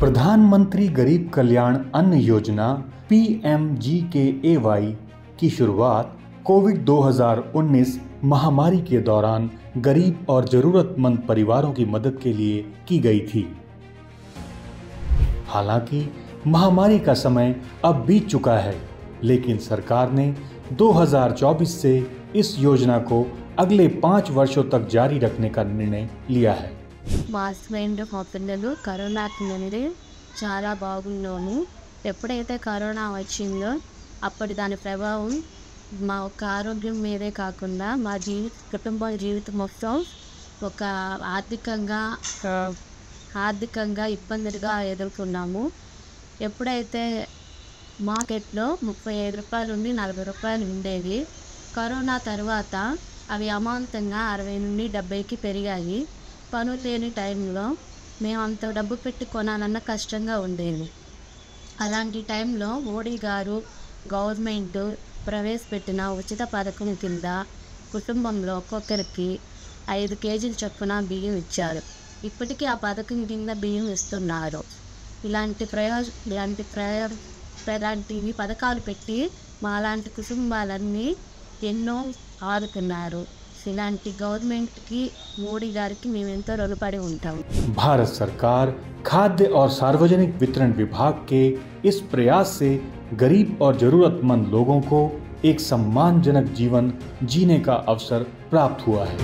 प्रधानमंत्री गरीब कल्याण अन्न योजना PMGKAY की शुरुआत कोविड 2019 महामारी के दौरान गरीब और जरूरतमंद परिवारों की मदद के लिए की गई थी। हालांकि महामारी का समय अब बीत चुका है, लेकिन सरकार ने 2024 से इस योजना को अगले 5 वर्षों तक जारी रखने का निर्णय लिया है। మా హస్బెండ్ మా పిల్లలు కరోనాకి ముందు చాలా బాగున్నాము. ఎప్పుడైతే కరోనా వచ్చిందో అప్పటి దాని ప్రభావం మా యొక్క ఆరోగ్యం మీదే కాకుండా మా కుటుంబ జీవితం మొత్తం ఒక ఆర్థికంగా ఇబ్బందులుగా ఎదుర్కొన్నాము. ఎప్పుడైతే మార్కెట్లో 35 రూపాయలు నుండి 40 రూపాయలు ఉండేవి, కరోనా తర్వాత అవి అమాంతంగా 60 నుండి 70కి పెరిగాయి. పనులు లేని టైంలో మేము అంత డబ్బు పెట్టి కొనాలన్న కష్టంగా ఉండేది. అలాంటి టైంలో మోడీ గారు గవర్నమెంట్ ప్రవేశపెట్టిన ఉచిత పథకం కింద కుటుంబంలో ఒక్కొక్కరికి 5 కేజీల చొప్పున బియ్యం ఇచ్చారు. ఇప్పటికీ ఆ పథకం కింద బియ్యం ఇస్తున్నారు. ఇలాంటివి పథకాలు పెట్టి మాలాంటి కుటుంబాలన్నీ ఎన్నో ఆదుకున్నారు. ఇలాంటి గవర్నమెంట్కి మోడీ గారికి మేము ఎంతో రుణపడి ఉంటాం. भारत सरकार खाद्य और सार्वजनिक वितरण विभाग के इस प्रयास से गरीब और जरूरतमंद लोगों को एक सम्मानजनक जीवन जीने का अवसर प्राप्त हुआ है।